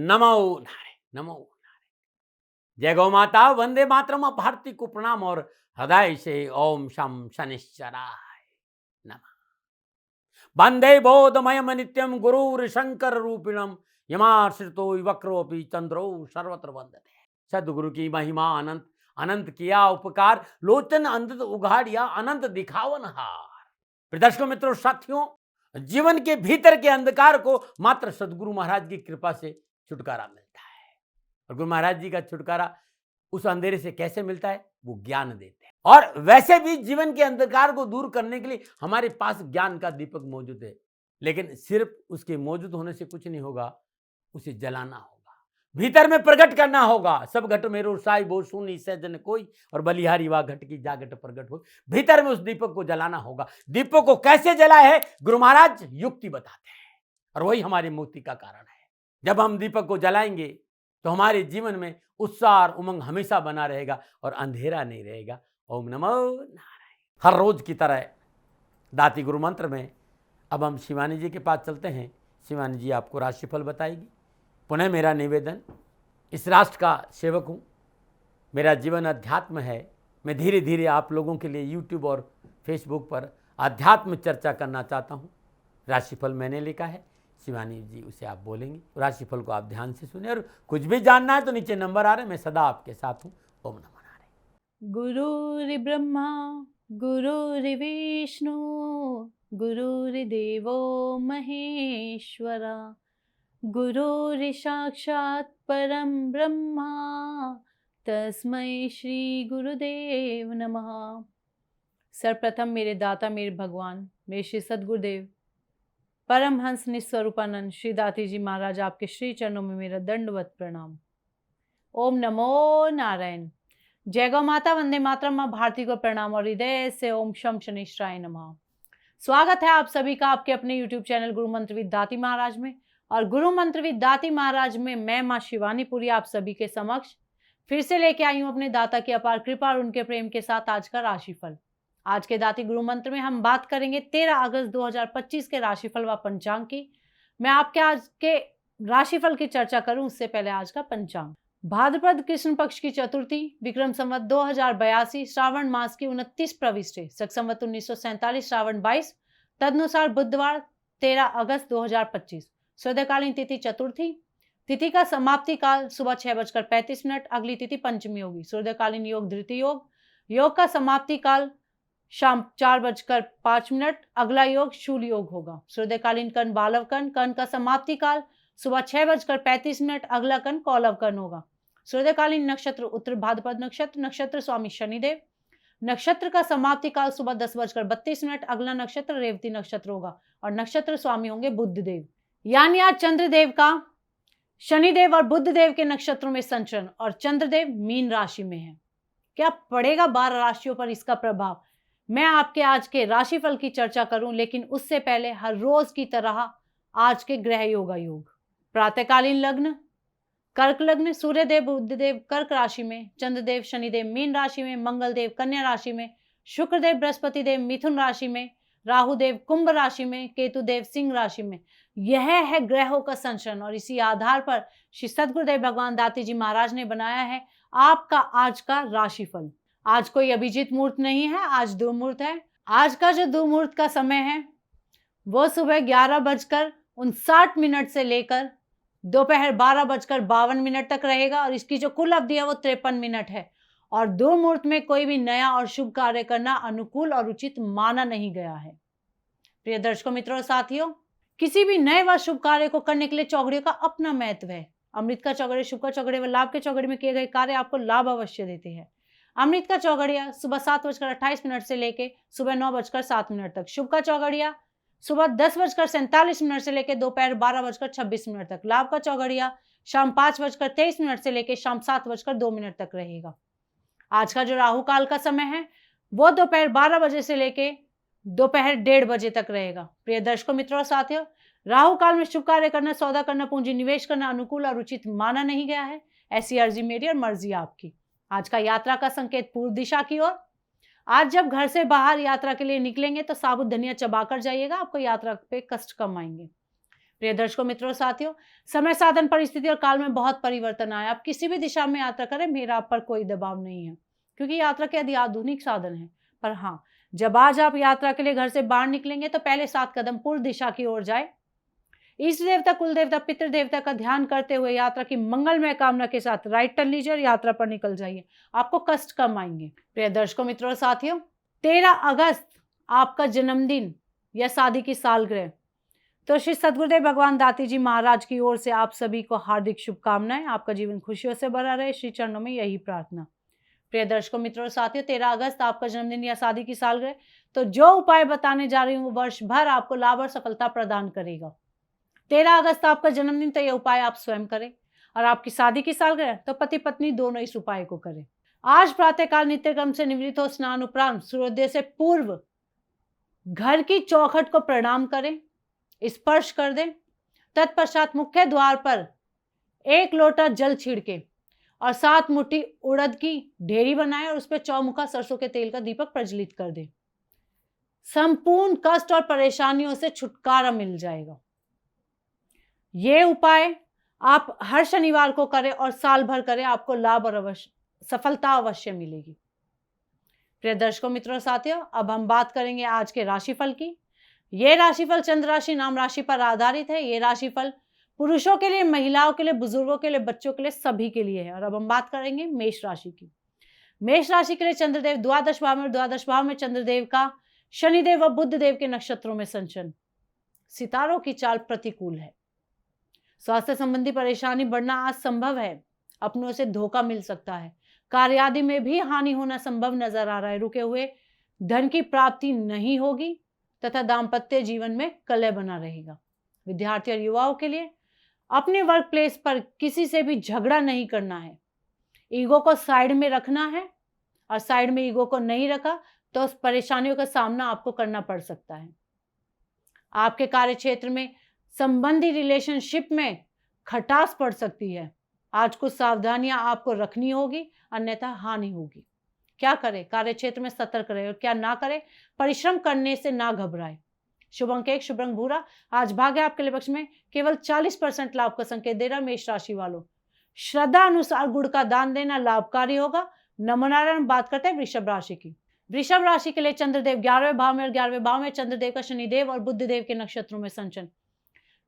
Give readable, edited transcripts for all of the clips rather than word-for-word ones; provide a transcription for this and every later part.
नमो नारायण, नमो नारायण। जय गौ माता, वंदे मातरम। भारती को प्रणाम और हृदय से ओम शम शनिश्चराय नमः। वंदे बोधमयम नित्यम गुरुर शंकर रूपिणम यमाश्रितो वक्रोपि चंद्रो सर्वत्र वंदते। सदगुरु की महिमा अनंत, अनंत किया उपकार, लोचन अनंत उघाड़िया, अनंत दिखावन हार। दर्शकों, मित्रों, साथियों, जीवन के भीतर के अंधकार को मात्र सदगुरु महाराज की कृपा से छुटकारा मिलता है। और गुरु महाराज जी का छुटकारा उस अंधेरे से कैसे मिलता है? वो ज्ञान देते हैं। और वैसे भी जीवन के अंधकार को दूर करने के लिए हमारे पास ज्ञान का दीपक मौजूद है, लेकिन सिर्फ उसके मौजूद होने से कुछ नहीं होगा, उसे जलाना होगा, भीतर में प्रकट करना होगा। सब घट मेरो साई बो सुनी सहजन कोई, और बलिहारी वा घट की जागट प्रकट हो। भीतर में उस दीपक को जलाना होगा। दीपक को कैसे जलाए है, गुरु महाराज युक्ति बताते हैं, और वही हमारी मुक्ति का कारण है। जब हम दीपक को जलाएंगे तो हमारे जीवन में उत्साह और उमंग हमेशा बना रहेगा और अंधेरा नहीं रहेगा। ओम नमो नारायण। हर रोज की तरह दाती गुरु मंत्र में अब हम शिवानी जी के पास चलते हैं। शिवानी जी आपको राशिफल बताएगी। पुनः मेरा निवेदन, इस राष्ट्र का सेवक हूँ, मेरा जीवन अध्यात्म है। मैं धीरे धीरे आप लोगों के लिए यूट्यूब और फेसबुक पर अध्यात्म चर्चा करना चाहता हूँ। राशिफल मैंने लिखा है, शिवानी जी उसे आप बोलेंगे। राशिफल को आप ध्यान से सुने, और कुछ भी जानना है तो नीचे नंबर आ रहे हैं, मैं सदा आपके साथ हूँ। ओम नमो नारायण। गुरुर्ब्रह्मा गुरुर्विष्णु गुरुर्देवो महेश्वरा गुरुर्साक्षात् परं ब्रह्मा तस्मै श्री गुरुदेव नमः। सर्वप्रथम मेरे दाता, मेरे भगवान, मेरे श्री सद्गुरुदेव परमहंस निस्वरूपानंद श्री दाती जी महाराज, आपके श्री चरणों में मेरा दंडवत प्रणाम। ओम नमो नारायण। जय गौ माता, वंदे मातरम, माँ भारती को प्रणाम और हृदय से ओम शम शनिश्चराय नमः। स्वागत है आप सभी का आपके अपने यूट्यूब चैनल गुरु मंत्र विद दाती महाराज में। और गुरु मंत्र विद दाती महाराज में मैं माँ शिवानी पुरी आप सभी के समक्ष फिर से लेके आई हूँ अपने दाता की अपार कृपा और उनके प्रेम के साथ आज का राशिफल। आज के दाती गुरु मंत्र में हम बात करेंगे 13 अगस्त 2025 के राशिफल व पंचांग की। मैं आपके आज के राशिफल की चर्चा करूं उससे पहले आज का पंचांग। भाद्रपद कृष्ण पक्ष की चतुर्थी, विक्रम संवत 2082, श्रावण मास की 29 प्रविष्टि, शक संवत 1947, श्रावण 22, तदनुसार बुधवार 13 अगस्त 2025। सूर्यकालीन तिथि चतुर्थी, तिथि का समाप्ति काल सुबह 6:35, अगली तिथि पंचमी होगी। सूर्यकालीन योग धृति योग, योग का समाप्ति काल शाम 4:05, अगला योग शूल योग होगा। सूर्यकालीन कर्ण बालव कर्ण, कर्ण का समाप्ति काल सुबह 6:35, अगला कर्ण कौलव कर्ण होगा। सूर्यकालीन नक्षत्र उत्तर भाद्रपद नक्षत्र, नक्षत्र स्वामी शनिदेव, नक्षत्र का समाप्ति काल सुबह 10:32, अगला नक्षत्र रेवती नक्षत्र होगा और नक्षत्र स्वामी होंगे बुध देव। यानी आज चंद्रदेव का शनिदेव और बुध देव के नक्षत्रों में संचरण, और चंद्रदेव मीन राशि में है। क्या पड़ेगा 12 राशियों पर इसका प्रभाव, मैं आपके आज के राशिफल की चर्चा करूं, लेकिन उससे पहले हर रोज की तरह आज के ग्रह योगा योग। प्रातःकालीन लग्न कर्क लग्न, सूर्यदेव बुधदेव कर्क राशि में, चंद्रदेव शनिदेव मीन राशि में, मंगलदेव कन्या राशि में, शुक्रदेव बृहस्पति देव मिथुन राशि में, राहुदेव कुंभ राशि में, केतुदेव सिंह राशि में। यह है ग्रहों का संचरण, और इसी आधार पर श्री सद्गुरुदेव भगवान दाती जी महाराज ने बनाया है आपका आज का राशिफल। आज कोई अभिजीत मुहूर्त नहीं है, आज दुर्मुहूर्त है। आज का जो दुर्मुहूर्त का समय है वो सुबह 11:59 से लेकर दोपहर 12:52 तक रहेगा, और इसकी जो कुल अवधि है वो 53 मिनट है। और दुर्मुहूर्त में कोई भी नया और शुभ कार्य करना अनुकूल और उचित माना नहीं गया है। प्रिय दर्शकों, मित्रों और साथियों, किसी भी नए व शुभ कार्य को करने के लिए चौघड़ियों का अपना महत्व है। अमृत का चौघड़िया, शुभ का चौघड़िया व लाभ के चौघड़िया में किए गए कार्य आपको लाभ अवश्य देते हैं। अमृत का चौघड़िया सुबह 7:28 से लेकर सुबह 9:07 तक, शुभ का चौघड़िया सुबह 10:47 से लेकर दोपहर 12:26 तक, लाभ का चौघड़िया शाम 5:23 से लेकर शाम 7:02 तक रहेगा। आज का जो राहु काल का समय है वो दोपहर 12 बजे से लेकर दोपहर 1:30 बजे तक रहेगा। प्रिय दर्शकों, मित्रों और साथियों, राहु काल में शुभ कार्य करना, सौदा करना, पूंजी निवेश करना अनुकूल और उचित माना नहीं गया है। ऐसी अर्जी मेरी और मर्जी आपकी। आज का यात्रा का संकेत पूर्व दिशा की ओर। आज जब घर से बाहर यात्रा के लिए निकलेंगे तो साबुत धनिया चबाकर जाइएगा, आपको यात्रा पे कष्ट कम आएंगे। प्रिय दर्शकों, मित्रों, साथियों, समय, साधन, परिस्थिति और काल में बहुत परिवर्तन आया। आप किसी भी दिशा में यात्रा करें, मेरा आप पर कोई दबाव नहीं है, क्योंकि यात्रा के यदि आधुनिक साधन है। पर हाँ, जब आज आप यात्रा के लिए घर से बाहर निकलेंगे तो पहले 7 कदम पूर्व दिशा की ओर जाए। इष्ट देवता, कुल देवता, पितृ देवता का ध्यान करते हुए यात्रा की मंगलमय कामना के साथ राइट टर्न लीजिए और यात्रा पर निकल जाइए। आपको कष्ट कम आएंगे। प्रिय दर्शकों, मित्रों, साथियों, 13 अगस्त आपका जन्मदिन या शादी की सालगिरह। तो श्री सद्गुरुदेव भगवान दाती जी महाराज की ओर से आप सभी को हार्दिक शुभकामनाएं। आपका जीवन खुशियों से भरा रहे, श्री चरणों में यही प्रार्थना। प्रिय दर्शकों, मित्रों और साथियों, 13 अगस्त आपका जन्मदिन या शादी की सालगिरह। तो जो उपाय बताने जा रही हूँ वो वर्ष भर आपको लाभ और सफलता प्रदान करेगा। 13 अगस्त आपका जन्मदिन, तो ये उपाय आप स्वयं करें, और आपकी शादी की सालगिरह तो पति पत्नी दोनों इस उपाय को करें। आज प्रातःकाल नित्य क्रम से निवृत्त हो स्नान उपरांत सूर्योदय से पूर्व घर की चौखट को प्रणाम करें, स्पर्श कर दें। तत्पश्चात मुख्य द्वार पर 1 लोटा जल छिड़के और 7 मुट्ठी उड़द की ढेरी बनाएं और उस पर चौमुखा सरसों के तेल का दीपक प्रज्वलित कर दें। संपूर्ण कष्ट और परेशानियों से छुटकारा मिल जाएगा। ये उपाय आप हर शनिवार को करें और साल भर करें, आपको लाभ और सफलता अवश्य मिलेगी। प्रिय दर्शकों, मित्रों, साथियों, अब हम बात करेंगे आज के राशिफल की। ये राशिफल चंद्र राशि नाम राशि पर आधारित है। ये राशिफल पुरुषों के लिए, महिलाओं के लिए, बुजुर्गों के लिए, बच्चों के लिए, सभी के लिए है। और अब हम बात करेंगे मेष राशि की। मेष राशि के लिए चंद्रदेव द्वादश भाव में, और द्वादश भाव में चंद्रदेव का शनिदेव व बुध देव के नक्षत्रों में संचरण। सितारों की चाल प्रतिकूल है। स्वास्थ्य संबंधी परेशानी बढ़ना आज संभव है। अपनों से धोखा मिल सकता है। कार्य आदि में भी हानि होना संभव नजर आ रहा है। रुके हुए धन की प्राप्ति नहीं होगी तथा दाम्पत्य जीवन में कलह बना रहेगा। विद्यार्थी और युवाओं के लिए अपने वर्क प्लेस पर किसी से भी झगड़ा नहीं करना है। ईगो को साइड में रखना है, और साइड में ईगो को नहीं रखा तो उस परेशानियों का सामना आपको करना पड़ सकता है। आपके कार्य क्षेत्र में संबंधी रिलेशनशिप में खटास पड़ सकती है। आज कुछ सावधानियां आपको रखनी होगी, अन्यथा हानि होगी। क्या करें? कार्य क्षेत्र में सतर्क रहे, और क्या ना करें? परिश्रम करने से ना घबराए। शुभ अंक 1, शुभ रंग भूरा। आज भाग्य आपके लिए पक्ष में केवल 40% लाभ का संकेत दे रहा। मेष राशि वालों, श्रद्धा अनुसार गुड़ का दान देना लाभकारी होगा। नमो नारायण। बात करते हैं वृषभ राशि की। वृषभ राशि के लिए चंद्रदेव 11वें भाव में, और 11वें भाव में चंद्रदेव का शनिदेव और बुध देव के नक्षत्रों में संचरण।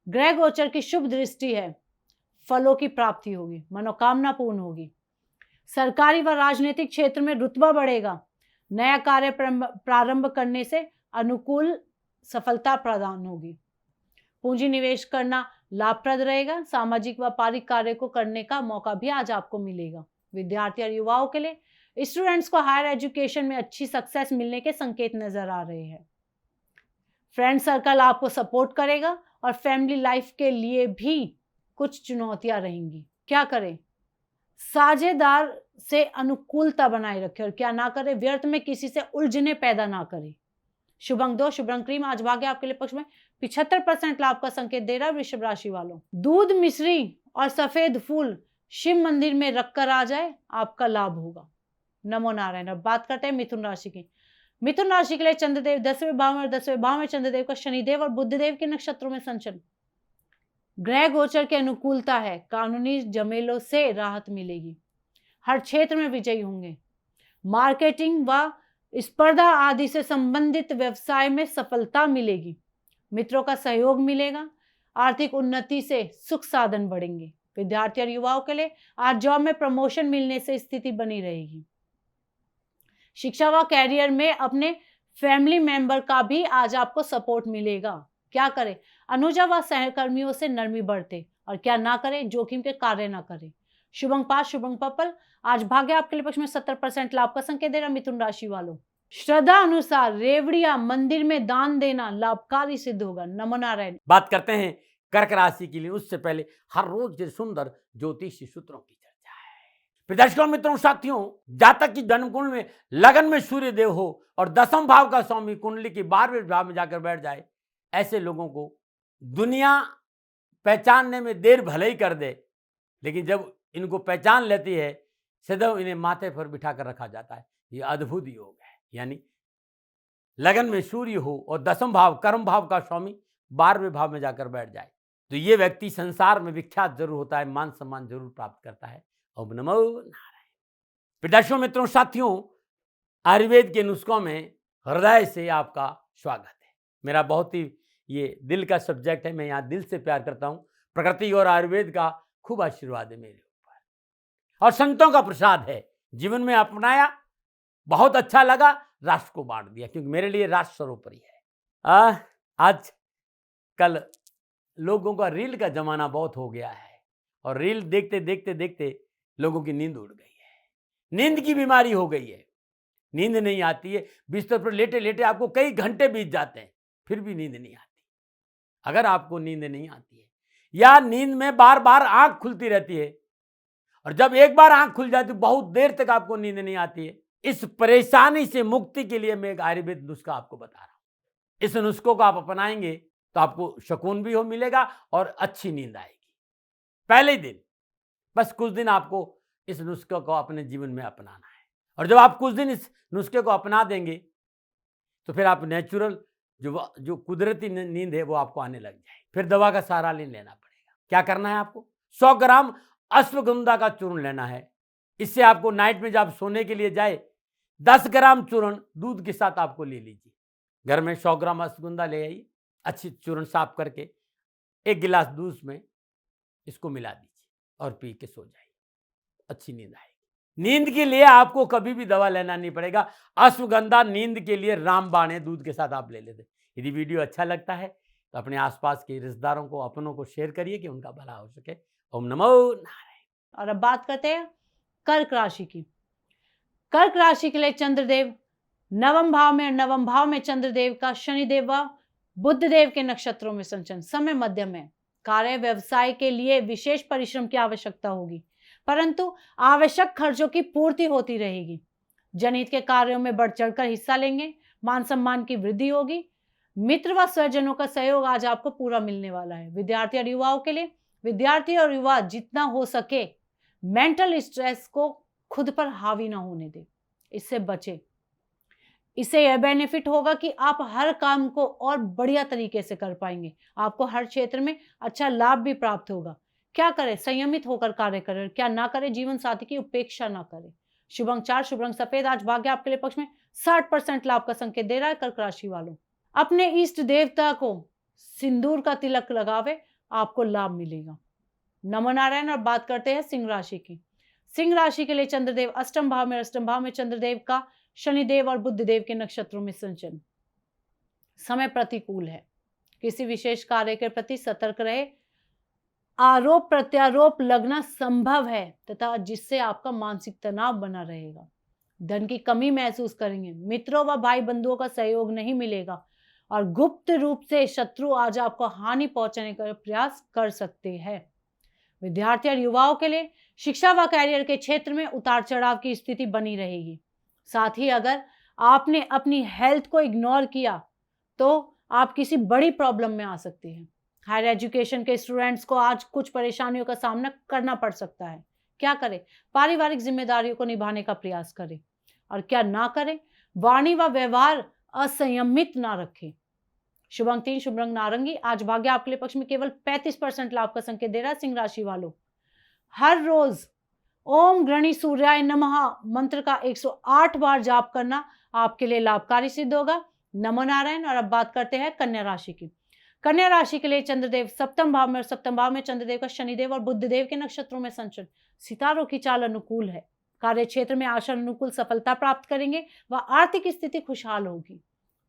ग्रह गोचर की शुभ दृष्टि है। फलों की प्राप्ति होगी, मनोकामना पूर्ण होगी। सरकारी व राजनीतिक क्षेत्र में रुतबा बढ़ेगा। नया कार्य प्रारंभ करने से अनुकूल सफलता प्रदान होगी। पूंजी निवेश करना लाभप्रद रहेगा। सामाजिक व व्यापारिक कार्य को करने का मौका भी आज आपको मिलेगा। विद्यार्थी और युवाओं के लिए स्टूडेंट्स को हायर एजुकेशन में अच्छी सक्सेस मिलने के संकेत नजर आ रहे हैं। फ्रेंड सर्कल आपको सपोर्ट करेगा, और फैमिली लाइफ के लिए भी कुछ चुनौतियां रहेंगी। क्या करें? साझेदार से अनुकूलता बनाए रखें, और क्या ना करें? व्यर्थ में किसी से उलझने पैदा ना करें। शुभ अंक 2, शुभ रंग क्रीम। आज भाग्य आपके लिए पक्ष में 75% लाभ का संकेत दे रहा है। वृषभ राशि वालों, दूध, मिश्री और सफेद फूल शिव मंदिर में रखकर आ जाए, आपका लाभ होगा। नमो नारायण। अब बात करते हैं मिथुन राशि की। मिथुन राशि के लिए चंद्रदेव 10वें भाव में, और 10वें भाव में चंद्रदेव का शनिदेव और बुधदेव के नक्षत्रों में संचरण। ग्रह गोचर की अनुकूलता है। कानूनी झमेलों से राहत मिलेगी। हर क्षेत्र में विजयी होंगे। मार्केटिंग व स्पर्धा आदि से संबंधित व्यवसाय में सफलता मिलेगी। मित्रों का सहयोग मिलेगा। आर्थिक उन्नति से सुख साधन बढ़ेंगे। विद्यार्थी और युवाओं के लिए आज जॉब में प्रमोशन मिलने से स्थिति बनी रहेगी। शिक्षा व कैरियर में अपने फैमिली मेंबर का भी आज आपको सपोर्ट मिलेगा। क्या करें? अनुजा व सहकर्मियों से नरमी बरते, और क्या ना करें? जोखिम के कार्य ना करें। शुभ अंक 5, शुभ अंक पर्पल। आज भाग्य आपके लिए पक्ष में 70% लाभ का संकेत दे रहा। मिथुन राशि वालों, श्रद्धा अनुसार रेवड़िया मंदिर में दान देना लाभकारी सिद्ध होगा। नमो नारायण। बात करते हैं कर्क राशि के लिए। उससे पहले हर रोज के सुंदर ज्योतिषी सूत्रों की चर्चा है। दर्शकों, मित्रों, साथियों, जातक की जन्म कुंडली में लगन में सूर्य देव हो और 10वें भाव का स्वामी कुंडली की 12वें भाव में जाकर बैठ जाए, ऐसे लोगों को दुनिया पहचानने में देर भले ही कर दे, लेकिन जब इनको पहचान लेती है, सदैव इन्हें माथे पर बिठा कर रखा जाता है। ये अद्भुत योग है। यानी लगन में सूर्य हो और 10वें भाव कर्म भाव का स्वामी 12वें भाव में जाकर बैठ जाए, तो ये व्यक्ति संसार में विख्यात जरूर होता है, मान सम्मान जरूर प्राप्त करता है। ओम नमो नारायण। फिर दर्शकों, मित्रों, साथियों, आयुर्वेद के नुस्खों में हृदय से आपका स्वागत है। मेरा बहुत ही ये दिल का सब्जेक्ट है, मैं यहाँ दिल से प्यार करता हूँ। प्रकृति और आयुर्वेद का खूब आशीर्वाद है मेरे ऊपर और संतों का प्रसाद है। जीवन में अपनाया, बहुत अच्छा लगा, राष्ट्र को बांट दिया, क्योंकि मेरे लिए राष्ट्र सर्वोपरि है। आज कल लोगों का रील का जमाना बहुत हो गया है और रील देखते देखते देखते लोगों की नींद उड़ गई है, नींद की बीमारी हो गई है, नींद नहीं आती है। बिस्तर पर लेटे लेटे आपको कई घंटे बीत जाते हैं, फिर भी नींद नहीं आती। अगर आपको नींद नहीं आती है या नींद में बार बार आंख खुलती रहती है और जब एक बार आंख खुल जाती है बहुत देर तक आपको नींद नहीं आती है, इस परेशानी से मुक्ति के लिए मैं एक आयुर्वेद नुस्खा आपको बता रहा हूं। इस नुस्खों को आप अपनाएंगे तो आपको सुकून भी मिलेगा और अच्छी नींद आएगी। पहले ही दिन, बस कुछ दिन आपको इस नुस्खे को अपने जीवन में अपनाना है और जब आप कुछ दिन इस नुस्खे को अपना देंगे तो फिर आप नेचुरल जो कुदरती नींद है वो आपको आने लग जाए। फिर दवा का सहारा नहीं लेना पड़ेगा। क्या करना है आपको? 100 ग्राम अश्वगंधा का चूर्ण लेना है। इससे आपको नाइट में जब आप सोने के लिए जाए 10 ग्राम चूर्ण दूध के साथ आपको ले लीजिए। घर में 100 ग्राम अश्वगंधा ले आइए, अच्छी चूर्ण साफ करके 1 गिलास दूध में इसको मिला दीजिए और पी के सो जाइए, अच्छी नींद आएगी। नींद के लिए आपको कभी भी दवा लेना नहीं पड़ेगा। अश्वगंधा नींद के लिए रामबाण है, दूध के साथ आप ले लेते। यदि वीडियो अच्छा लगता है तो अपने आसपास के रिश्तेदारों को, अपनों को शेयर करिए कि उनका भला हो सके। ओम नमो नारायण। और अब बात करते हैं कर्क राशि की। कर्क राशि के लिए चंद्रदेव नवम भाव में, नवम भाव में चंद्रदेव का शनिदेव व बुधदेव के नक्षत्रों में संचरण। समय मध्यम है। कार्य व्यवसाय के लिए विशेष परिश्रम की आवश्यकता होगी, परंतु आवश्यक खर्चों की पूर्ति होती रहेगी। जनहित के कार्यों में बढ़ चढ़कर हिस्सा लेंगे। मान सम्मान की वृद्धि होगी। मित्र व स्वजनों का सहयोग आज आपको पूरा मिलने वाला है। विद्यार्थी और युवाओं के लिए, विद्यार्थी और युवा जितना हो सके मेंटल स्ट्रेस को खुद पर हावी ना होने दे, इससे बचे। इससे यह बेनिफिट होगा कि आप हर काम को और बढ़िया तरीके से कर पाएंगे। आपको हर क्षेत्र में अच्छा लाभ भी प्राप्त होगा। क्या करें? संयमित होकर कार्य करें। क्या ना करें? जीवन साथी की उपेक्षा ना करें। शुभ अंक 4, शुभ रंग सफेद। आज भाग्य आपके लिए पक्ष में 60% लाभ का संकेत दे रहा है। कर्क राशि वालों, अपने इष्ट देवता को सिंदूर का तिलक लगावे, आपको लाभ मिलेगा। नमो नारायण। और बात करते हैं सिंह राशि की। सिंह राशि के लिए चंद्रदेव अष्टम भाव में, अष्टम भाव में चंद्रदेव का शनिदेव और बुधदेव के नक्षत्रों में संचरण। समय प्रतिकूल है। किसी विशेष कार्य के प्रति सतर्क रहे। आरोप प्रत्यारोप लगना संभव है तथा जिससे आपका मानसिक तनाव बना रहेगा। धन की कमी महसूस करेंगे। मित्रों व भाई बंधुओं का सहयोग नहीं मिलेगा और गुप्त रूप से शत्रु आज आपको हानि पहुंचाने का प्रयास कर सकते हैं। विद्यार्थी और युवाओं के लिए शिक्षा व कैरियर के क्षेत्र में उतार चढ़ाव की स्थिति बनी रहेगी। साथ ही अगर आपने अपनी हेल्थ को इग्नोर किया तो आप किसी बड़ी प्रॉब्लम में आ सकते हैं। हायर एजुकेशन के स्टूडेंट्स को आज कुछ परेशानियों का सामना करना पड़ सकता है। क्या करें? पारिवारिक जिम्मेदारियों को निभाने का प्रयास करें और क्या ना करें? वाणी व व्यवहार असंयमित ना रखें। शुभ अंक 3, शुभ रंग नारंगी। आज भाग्य आपके लिए पक्ष में केवल 35% लाभ का संकेत दे रहा है। सिंह राशि वालों, हर रोज ओम गृणी सूर्याय नमः मंत्र का 108 बार जाप करना आपके लिए लाभकारी सिद्ध होगा। नमो नारायण। और अब बात करते हैं कन्या राशि की। कन्या राशि के लिए चंद्रदेव सप्तम भाव में, और सप्तम भाव में चंद्रदेव का शनिदेव और बुधदेव के नक्षत्रों में संचरण। सितारों की चाल अनुकूल है। कार्य क्षेत्र में आशा अनुकूल सफलता प्राप्त करेंगे व आर्थिक स्थिति खुशहाल होगी।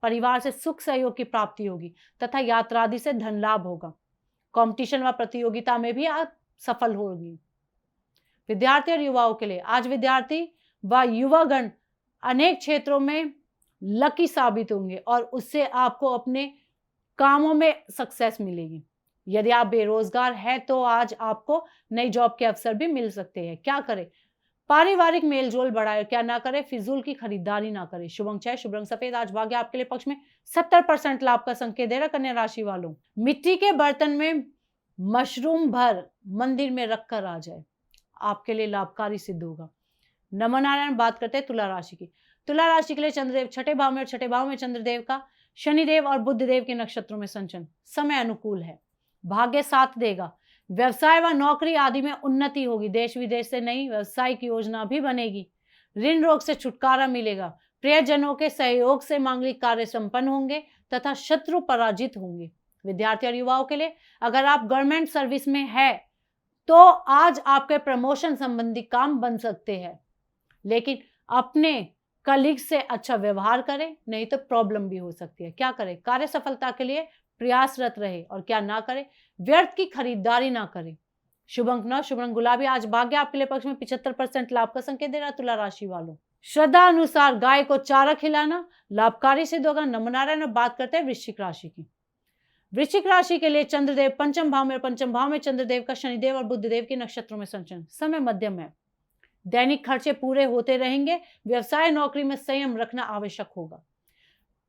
परिवार से सुख सहयोग की प्राप्ति होगी तथा यात्रा आदि से धन लाभ होगा। कंपटीशन व प्रतियोगिता में भी आप सफल होगी। विद्यार्थी और युवाओं के लिए आज विद्यार्थी व युवागण अनेक क्षेत्रों में लकी साबित होंगे और उससे आपको अपने कामों में सक्सेस मिलेगी। यदि आप बेरोजगार हैं तो आज आपको नई जॉब के अवसर भी मिल सकते हैं। क्या करें? पारिवारिक मेलजोल बढ़ाए। क्या ना करें? फिजूल की खरीदारी ना करें। शुभ अंक 6, शुभ रंग सफेद। आज भाग्य आपके लिए पक्ष में 70% लाभ का संकेत दे रहा कन्या राशि वालों। मिट्टी के बर्तन में मशरूम भर मंदिर में रखकर आ जाए, आपके लिए लाभकारी सिद्ध होगा। नमो नारायण। बात करते हैं तुला राशि की। तुला राशि के लिए चंद्रदेव छठे भाव में, और छठे भाव में चंद्रदेव का शनिदेव और बुधदेव के नक्षत्रों में संचरण। समय अनुकूल है। भाग्य साथ देगा। व्यवसाय व नौकरी आदि में उन्नति होगी। देश विदेश से नई व्यवसायिक योजना भी बनेगी। ऋण रोग से छुटकारा मिलेगा। प्रियजनों के सहयोग से मांगलिक कार्य संपन्न होंगे तथा शत्रु पराजित होंगे। विद्यार्थी और युवाओं के लिए, अगर आप गवर्नमेंट सर्विस में है तो आज आपके प्रमोशन संबंधी काम बन सकते हैं, लेकिन अपने कलीग से अच्छा व्यवहार करें, नहीं तो प्रॉब्लम भी हो सकती है। क्या करें? कार्य सफलता के लिए प्रयासरत रहे और क्या ना करें? व्यर्थ की खरीदारी ना करें। शुभ अंक 9, शुभ रंग गुलाबी। आज भाग्य आपके लिए पक्ष में 75% लाभ का संकेत दे रहा है तुला राशि वालों। श्रद्धा अनुसार गाय को चारा खिलाना लाभकारी सिद्ध होगा। नमो नारायण। बात करते हैं वृश्चिक राशि की। वृश्चिक राशि के लिए चंद्रदेव पंचम भाव में, और पंचम भाव में चंद्रदेव का शनिदेव और बुधदेव के नक्षत्रों में संचरण। समय मध्यम है। दैनिक खर्चे पूरे होते रहेंगे। व्यवसाय नौकरी में संयम रखना आवश्यक होगा।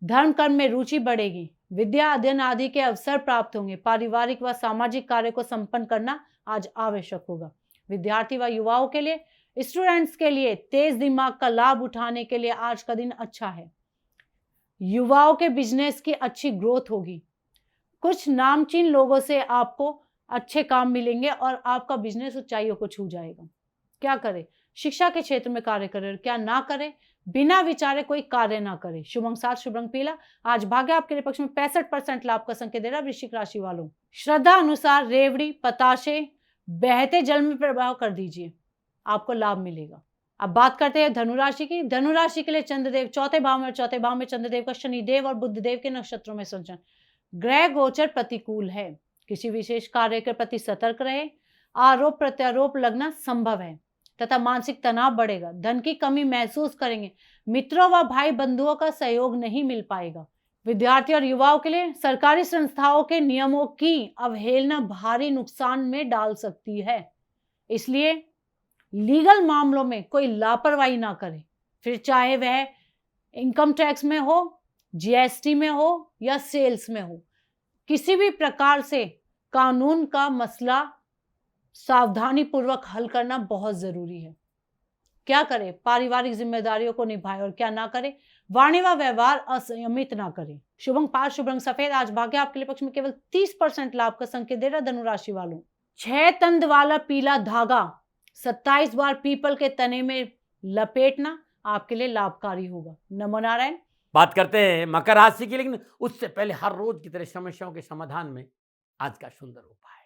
धर्म कर्म में रुचि बढ़ेगी। विद्या अध्ययन आदि के अवसर प्राप्त होंगे। पारिवारिक व सामाजिक कार्य को संपन्न करना आज आवश्यक होगा। विद्यार्थी व युवाओं के लिए, स्टूडेंट्स के लिए तेज दिमाग का लाभ उठाने के लिए आज का दिन अच्छा है। युवाओं के बिजनेस की अच्छी ग्रोथ होगी। कुछ नामचीन लोगों से आपको अच्छे काम मिलेंगे और आपका बिजनेस ऊंचाइयों को छू जाएगा। क्या करें? शिक्षा के क्षेत्र में कार्य करें और क्या ना करें? बिना विचारे कोई कार्य ना करें। शुभ अंक 7, शुभ रंग पीला। आज भाग्य आपके लिए पक्ष में 65% लाभ का संकेत दे रहा है वृश्चिक राशि वालों। श्रद्धा अनुसार रेवड़ी पताशे बहते जल में प्रवाह कर दीजिए, आपको लाभ मिलेगा। अब बात करते हैं धनुराशि की। धनुराशि के लिए चंद्रदेव चौथे भाव में, और चौथे भाव में चंद्रदेव का शनिदेव और बुधदेव के नक्षत्रों में संचरण। ग्रह गोचर प्रतिकूल है। किसी विशेष कार्य के प्रति सतर्क रहे। आरोप प्रत्यारोप लगना संभव है तथा मानसिक तनाव बढ़ेगा। धन की कमी महसूस करेंगे। मित्रों व भाई बंधुओं का सहयोग नहीं मिल पाएगा। विद्यार्थी और युवाओं के लिए सरकारी संस्थाओं के नियमों की अवहेलना भारी नुकसान में डाल सकती है, इसलिए लीगल मामलों में कोई लापरवाही ना करे, फिर चाहे वह इनकम टैक्स में हो, जीएसटी में हो या सेल्स में हो। किसी भी प्रकार से कानून का मसला सावधानी पूर्वक हल करना बहुत जरूरी है। क्या करें? पारिवारिक जिम्मेदारियों को निभाएं और क्या ना करें? वाणी व व्यवहार असंयमित ना करें। शुभ अंक 5, शुभ रंग सफेद। आज भाग्य आपके लिए पक्ष में केवल 30% लाभ का संकेत दे रहा धनुराशि वालों। 6 तंद वाला पीला धागा 27 बार पीपल के तने में लपेटना आपके लिए लाभकारी होगा। नमो नारायण। बात करते हैं मकर राशि की, लेकिन उससे पहले हर रोज की तरह समस्याओं के समाधान में आज का सुंदर उपाय।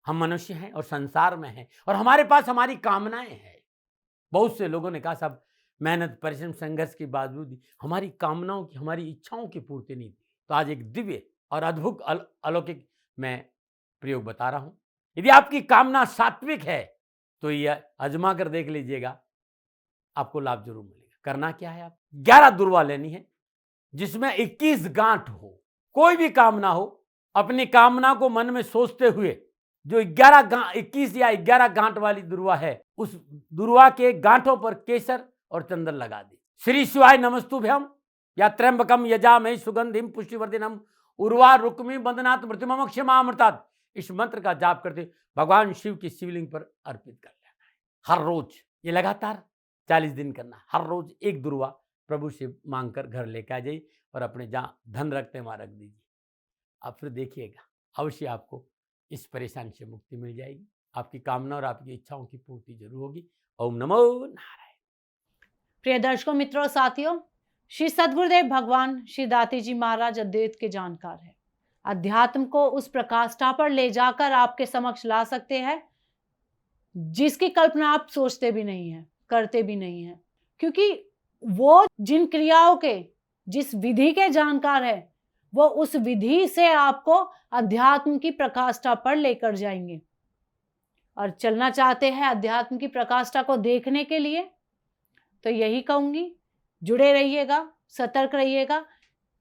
हम मनुष्य हैं और संसार में हैं और हमारे पास हमारी कामनाएं हैं। बहुत से लोगों ने कहा साहब मेहनत परिश्रम संघर्ष के बावजूद हमारी कामनाओं की, हमारी इच्छाओं की पूर्ति नहीं थी। तो आज एक दिव्य और अद्भुत अलौकिक मैं प्रयोग बता रहा हूं। यदि आपकी कामना सात्विक है तो यह आजमा कर देख लीजिएगा, आपको लाभ जरूर मिलेगा। करना क्या है? आप 11 दुर्वा लेनी है जिसमें 21 गांठ हो। कोई भी कामना हो, अपनी कामना को मन में सोचते हुए जो 21 या 11 गांठ वाली दुर्वा है, उस दुर्वा के गांठों पर केसर और चंदन लगा दी। श्री शिवाय नमस्तुभ्यम या त्र्यंबकम यजामहे सुगंधिम पुष्टिवर्धनम उर्वा रुक्मी बंदनात् मृत्युमम क्षमामृतात्, इस मंत्र का जाप करते भगवान शिव की शिवलिंग पर अर्पित कर लेना है। हर रोज ये लगातार 40 दिन करना। हर रोज एक दुर्वा प्रभु से मांगकर घर लेकर आ जाइए और अपने जहाँ धन रखते हैं वहाँ रख दीजिए। आप फिर देखिएगा अवश्य आपको इस परेशानी से मुक्ति मिल जाएगी। आपकी कामना और आपकी इच्छाओं की पूर्ति जरूर होगी। ओम नमो नारायण। प्रिय दर्शकों, मित्रों, साथियों, श्री सद्गुरुदेव भगवान श्री दाती जी महाराज अद्वैत के जानकार है। अध्यात्म को उस प्रकाष्ठा पर ले जाकर आपके समक्ष ला सकते हैं जिसकी कल्पना आप सोचते भी नहीं है, करते भी नहीं है, क्योंकि वो जिन क्रियाओं के, जिस विधि के जानकार है, वो उस विधि से आपको अध्यात्म की प्रकाष्ठा पर लेकर जाएंगे। और चलना चाहते हैं अध्यात्म की प्रकाष्ठा को देखने के लिए, तो यही कहूंगी, जुड़े रहिएगा, सतर्क रहिएगा।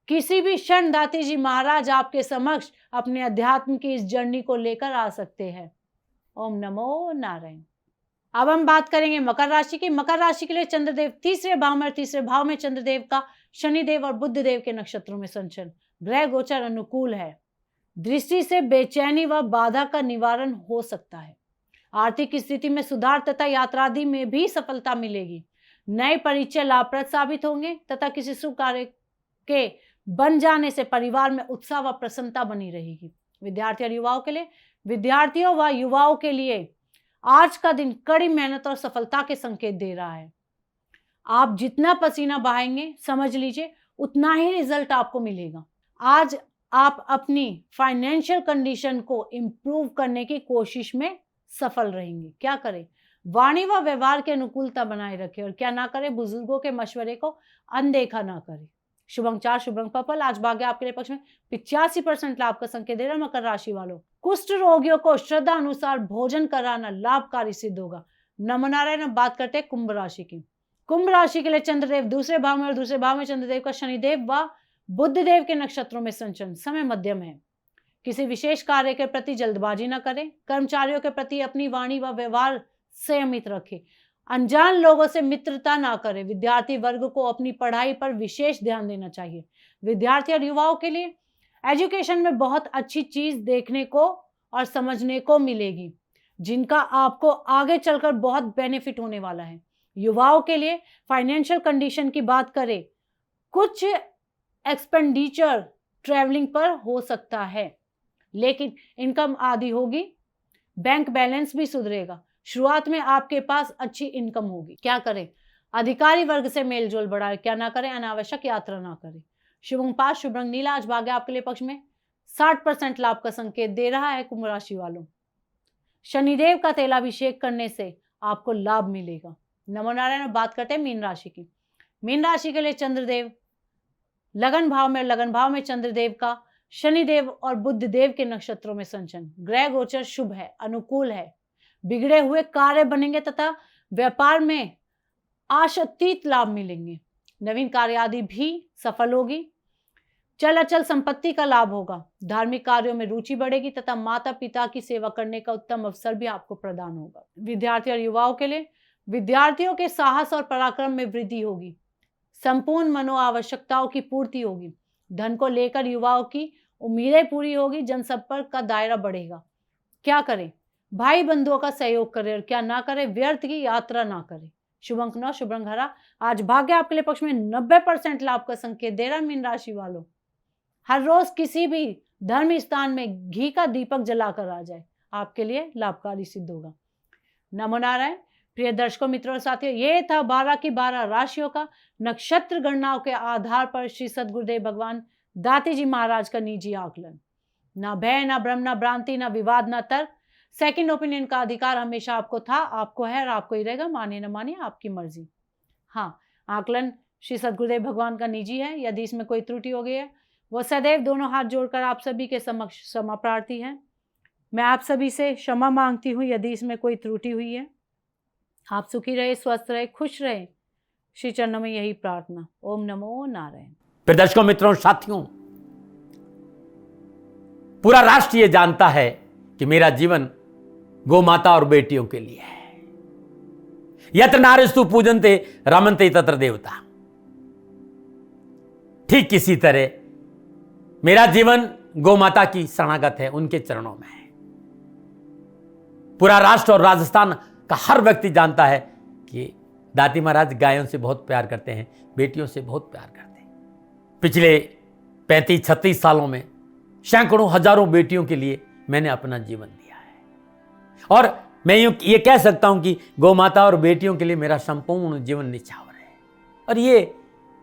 किसी भी क्षण दाती जी महाराज आपके समक्ष अपने अध्यात्म की इस जर्नी को लेकर आ सकते हैं। ओम नमो नारायण। अब हम बात करेंगे मकर राशि की। मकर राशि के लिए चंद्रदेव तीसरे भाव में, और तीसरे भाव में चंद्रदेव का शनिदेव और बुधदेव के नक्षत्रों में संचरण। ग्रह गोचर अनुकूल है। दृष्टि से बेचैनी व बाधा का निवारण हो सकता है। आर्थिक स्थिति में सुधार तथा यात्रादि में भी सफलता मिलेगी। नए परिचय लाभप्रद साबित होंगे तथा किसी शुभ कार्य के बन जाने से परिवार में उत्साह व प्रसन्नता बनी रहेगी। विद्यार्थी और युवाओं के लिए, विद्यार्थियों व युवाओं के लिए आज का दिन कड़ी मेहनत और सफलता के संकेत दे रहा है। आप जितना पसीना बहाएंगे, समझ लीजिए उतना ही रिजल्ट आपको मिलेगा। आज आप अपनी फाइनेंशियल कंडीशन को इम्प्रूव करने की कोशिश में सफल रहेंगे। क्या करें? वाणी व व्यवहार की अनुकूलता बनाए रखें और क्या ना करें, बुजुर्गों के मशवरे को अनदेखा ना करें। शुभ अंक 4, शुभ रंग पर्पल। आज भाग्य आपके लिए पक्ष में 85% लाभ का संकेत दे रहा है। मकर राशि वालों, कुष्ठ रोगियों को श्रद्धा अनुसार भोजन कराना लाभकारी सिद्ध होगा। नमो नारायण। अब बात करते हैं कुंभ राशि की। कुंभ राशि के लिए चंद्रदेव दूसरे भाव में और दूसरे भाव में चंद्रदेव का शनिदेव व बुध देव के नक्षत्रों में संचरण। समय मध्यम है। किसी विशेष कार्य के प्रति जल्दबाजी न करें। कर्मचारियों के प्रति अपनी वाणी व व्यवहार संयमित रखें। अनजान लोगों से मित्रता ना करें। विद्यार्थी वर्ग को अपनी पढ़ाई पर विशेष ध्यान देना चाहिए। विद्यार्थी और युवाओं के लिए एजुकेशन में बहुत अच्छी चीज देखने को और समझने को मिलेगी, जिनका आपको आगे चलकर बहुत बेनिफिट होने वाला है। युवाओं के लिए फाइनेंशियल कंडीशन की बात करें, कुछ एक्सपेंडिचर ट्रैवलिंग पर हो सकता है, लेकिन इनकम आधी होगी। बैंक बैलेंस भी सुधरेगा। शुरुआत में आपके पास अच्छी इनकम होगी। क्या करें? अधिकारी वर्ग से मेलजोल बढ़ाए। क्या ना करें? अनावश्यक यात्रा ना करें। शुभ अंक 5, शुभ रंग नीला। आज भाग्य आपके लिए पक्ष में 60% लाभ का संकेत दे रहा है। कुंभ राशि वालों, शनिदेव का तेलाभिषेक करने से आपको लाभ मिलेगा। नमो नारायण। बात करते हैं मीन राशि की। मीन राशि के लिए चंद्रदेव लगन भाव में, लगन भाव में चंद्रदेव का शनिदेव और बुध देव के नक्षत्रों में संचरण। ग्रह गोचर शुभ है, अनुकूल है। बिगड़े हुए कार्य बनेंगे तथा व्यापार में आशातीत लाभ मिलेंगे। नवीन कार्य आदि भी सफल होगी। चल अचल संपत्ति का लाभ होगा। धार्मिक कार्यों में रुचि बढ़ेगी तथा माता पिता की सेवा करने का उत्तम अवसर भी आपको प्रदान होगा। विद्यार्थी और युवाओं के लिए विद्यार्थियों के साहस और पराक्रम में वृद्धि होगी। संपूर्ण मनोआवश्यकताओं की पूर्ति होगी। धन को लेकर युवाओं की उम्मीदें पूरी होगी। जनसंपर्क का दायरा बढ़ेगा। क्या करें? भाई बंधुओं का सहयोग करें और क्या ना करें, व्यर्थ की यात्रा ना करें। शुभ अंक 9, शुभ रंग हरा। आज भाग्य आपके लिए पक्ष में 90% लाभ का संकेत दे रहा है। मीन राशि वालों, हर रोज किसी भी धर्म स्थान में घी का दीपक जलाकर आ जाए, आपके लिए लाभकारी सिद्ध होगा। नमो नारायण। प्रिय दर्शकों, मित्रों और साथियों, ये था 12 की 12 राशियों का नक्षत्र गणनाओं के आधार पर श्री सद्गुरुदेव भगवान दाती जी महाराज का निजी आकलन। ना भय, ना भ्रम, ना भ्रांति, ना विवाद, ना तर्क। सेकंड ओपिनियन का अधिकार हमेशा आपको था, आपको है और आपको ही रहेगा। मानिए न मानिए, आपकी मर्जी। हाँ, आकलन श्री सद्गुरुदेव भगवान का निजी है। यदि इसमें कोई त्रुटि हो गई है, वो सदैव दोनों हाथ जोड़कर आप सभी के समक्ष क्षमा प्रार्थी है। मैं आप सभी से क्षमा मांगती हूँ यदि इसमें कोई त्रुटि हुई है। आप सुखी रहे, स्वस्थ रहे, खुश रहे, श्री चरणों में यही प्रार्थना। ओम नमो नारायण। फिर दर्शकों, मित्रों, साथियों, पूरा राष्ट्र ये जानता है कि मेरा जीवन गौ माता और बेटियों के लिए है। यत्र नारीस्तु पूजन्ते रमन्ते तत्र देवता। ठीक किसी तरह मेरा जीवन गौ माता की शरणागत है, उनके चरणों में है। पूरा राष्ट्र और राजस्थान का हर व्यक्ति जानता है कि दाती महाराज गायों से बहुत प्यार करते हैं, बेटियों से बहुत प्यार करते हैं। पिछले 35-36 सालों में सैकड़ों हजारों बेटियों के लिए मैंने अपना जीवन दिया है और मैं ये कह सकता हूं कि गौ माता और बेटियों के लिए मेरा संपूर्ण जीवन निछावर है। और ये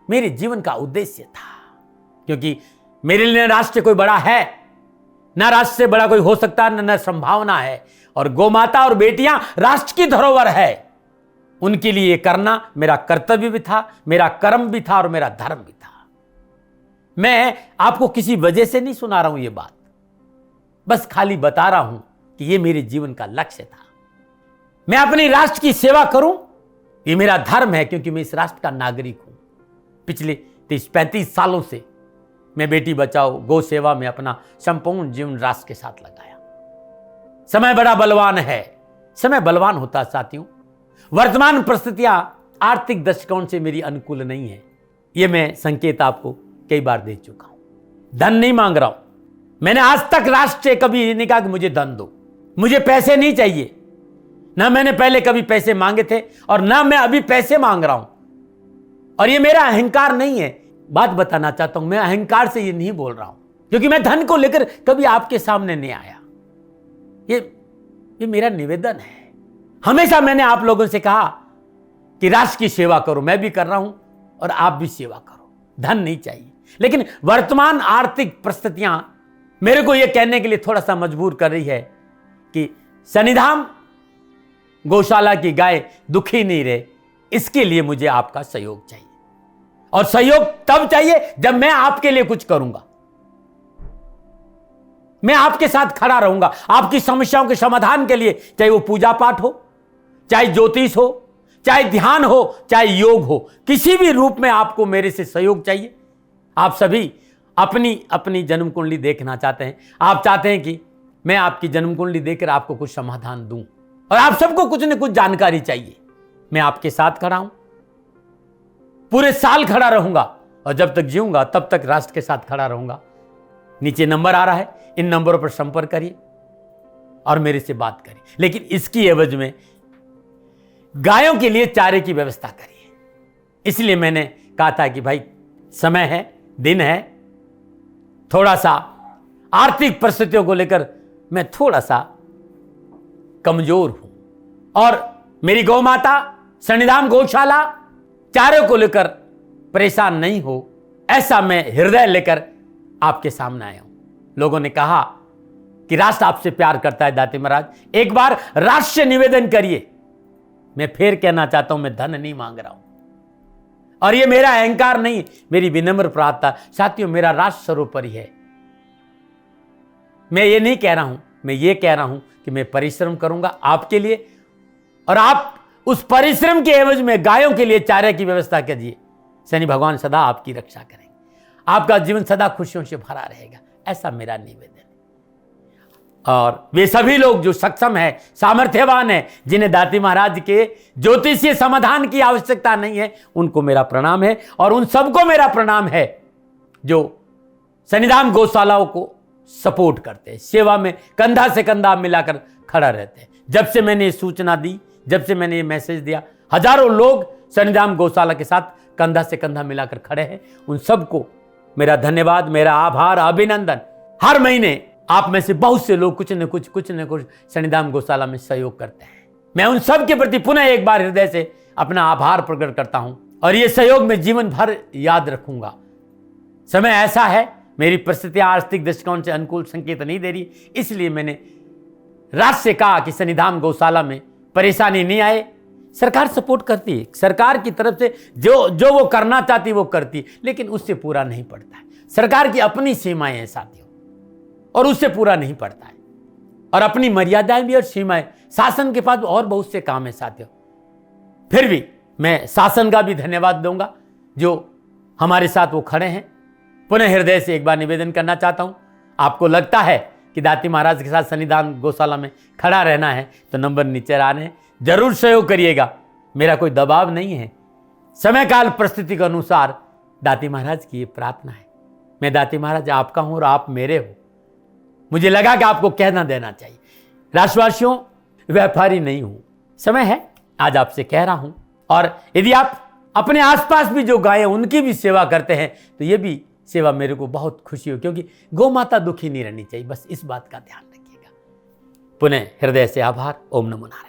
मेरे जीवन का उद्देश्य था, क्योंकि मेरे लिए राष्ट्र कोई बड़ा है ना, राष्ट्र से बड़ा कोई हो सकता न संभावना है। और गौ माता और बेटियां राष्ट्र की धरोहर है, उनके लिए करना मेरा कर्तव्य भी था, मेरा कर्म भी था और मेरा धर्म भी था। मैं आपको किसी वजह से नहीं सुना रहा हूं ये बात, बस खाली बता रहा हूं कि ये मेरे जीवन का लक्ष्य था। मैं अपने राष्ट्र की सेवा करूं, ये मेरा धर्म है, क्योंकि मैं इस राष्ट्र का नागरिक हूं। पिछले 30-35 सालों से मैं बेटी बचाओ, गौ सेवा में अपना संपूर्ण जीवन राष्ट्र के साथ लगाया। समय बड़ा बलवान है, समय बलवान होता साथियों। वर्तमान परिस्थितियां आर्थिक दृष्टिकोण से मेरी अनुकूल नहीं है, ये मैं संकेत आपको कई बार दे चुका हूं। धन नहीं मांग रहा हूं। मैंने आज तक राष्ट्र से कभी नहीं कहा कि मुझे धन दो, मुझे पैसे नहीं चाहिए। ना मैंने पहले कभी पैसे मांगे थे और ना मैं अभी पैसे मांग रहा हूं। और ये मेरा अहंकार नहीं है। बात बताना चाहता हूं, मैं अहंकार से ये नहीं बोल रहा हूं। क्योंकि मैं धन को लेकर कभी आपके सामने नहीं आया। ये मेरा निवेदन है। हमेशा मैंने आप लोगों से कहा कि राष्ट्र की सेवा करो, मैं भी कर रहा हूं और आप भी सेवा करो। धन नहीं चाहिए, लेकिन वर्तमान आर्थिक परिस्थितियां मेरे को यह कहने के लिए थोड़ा सा मजबूर कर रही है कि शनिधाम गौशाला की गाय दुखी नहीं रहे, इसके लिए मुझे आपका सहयोग चाहिए। और सहयोग तब चाहिए जब मैं आपके लिए कुछ करूंगा, मैं आपके साथ खड़ा रहूंगा आपकी समस्याओं के समाधान के लिए, चाहे वो पूजा पाठ हो, चाहे ज्योतिष हो, चाहे ध्यान हो, चाहे योग हो, किसी भी रूप में आपको मेरे से सहयोग चाहिए। आप सभी अपनी अपनी जन्म कुंडली देखना चाहते हैं, आप चाहते हैं कि मैं आपकी जन्म कुंडली देखकर आपको कुछ समाधान दूं, और आप सबको कुछ न कुछ जानकारी चाहिए। मैं आपके साथ खड़ा हूं, पूरे साल खड़ा रहूंगा, और जब तक जीऊंगा तब तक राष्ट्र के साथ खड़ा रहूंगा। नीचे नंबर आ रहा है, इन नंबरों पर संपर्क करिए और मेरे से बात करिए, लेकिन इसकी एवज में गायों के लिए चारे की व्यवस्था करिए। इसलिए मैंने कहा था कि भाई समय है, दिन है, थोड़ा सा आर्थिक परिस्थितियों को लेकर मैं थोड़ा सा कमजोर हूं, और मेरी गौ माता शनिधाम गौशाला चारे को लेकर परेशान नहीं हो, ऐसा मैं हृदय लेकर आपके सामने आया हूं। लोगों ने कहा कि राष्ट्र आपसे प्यार करता है दाते महाराज, एक बार राष्ट्र से निवेदन करिए। मैं फिर कहना चाहता हूं, मैं धन नहीं मांग रहा हूं, और ये मेरा अहंकार नहीं, मेरी विनम्र प्रार्थना। साथियों, मेरा राष्ट्र सर्वोपरि है। मैं ये नहीं कह रहा हूं, मैं ये कह रहा हूं कि मैं परिश्रम करूंगा आपके लिए, और आप उस परिश्रम के एवज में गायों के लिए चारे की व्यवस्था कीजिए। शनि भगवान सदा आपकी रक्षा करेंगे, आपका जीवन सदा खुशियों से भरा रहेगा, ऐसा मेरा निवेदन है। और वे सभी लोग जो सक्षम है, सामर्थ्यवान है, जिन्हें दाती महाराज के ज्योतिषीय समाधान की आवश्यकता नहीं है, उनको मेरा प्रणाम है। और उन सबको मेरा प्रणाम है जो शनिधाम गौशालाओं को सपोर्ट करते हैं, सेवा में कंधा से कंधा मिलाकर खड़ा रहते हैं। जब से मैंने ये सूचना दी, जब से मैंने ये मैसेज दिया, हजारों लोग शनिधाम गौशाला के साथ कंधा से कंधा मिलाकर खड़े हैं। उन सबको मेरा धन्यवाद, मेरा आभार, अभिनंदन। हर महीने आप में से बहुत से लोग कुछ न कुछ शनिधाम गौशाला में सहयोग करते हैं। मैं उन सब के प्रति पुनः एक बार हृदय से अपना आभार प्रकट करता हूं, और ये सहयोग मैं जीवन भर याद रखूंगा। समय ऐसा है, मेरी परिस्थितियां आर्थिक दृष्टिकोण से अनुकूल संकेत नहीं दे रही, इसलिए मैंने राष्ट्र से कहा कि शनिधाम गौशाला में परेशानी नहीं आए। सरकार सपोर्ट करती है, सरकार की तरफ से जो वो करना चाहती वो करती है, लेकिन उससे पूरा नहीं पड़ता है। सरकार की अपनी सीमाएं हैं साथियों, और उससे पूरा नहीं पड़ता है, और अपनी मर्यादाएं भी और सीमाएं। शासन के पास और बहुत से काम है साथियों। फिर भी मैं शासन का भी धन्यवाद दूंगा जो हमारे साथ वो खड़े हैं। पुनः हृदय से एक बार निवेदन करना चाहता हूं, आपको लगता है कि दाती महाराज के साथ शनिधाम गौशाला में खड़ा रहना है तो नंबर नीचे आ रहे हैं, जरूर सहयोग करिएगा। मेरा कोई दबाव नहीं है, समय काल परिस्थिति के अनुसार दाती महाराज की ये प्रार्थना है। मैं दाती महाराज आपका हूं और आप मेरे हो, मुझे लगा कि आपको कहना देना चाहिए। राष्ट्रवासियों, व्यापारी नहीं हूं, समय है आज आपसे कह रहा हूं। और यदि आप अपने आसपास भी जो गाय हैं उनकी भी सेवा करते हैं तो ये भी सेवा मेरे को बहुत खुशी हो, क्योंकि गौ माता दुखी नहीं रहनी चाहिए, बस इस बात का ध्यान रखिएगा। पुनः हृदय से आभार। ओम नमो नारायण।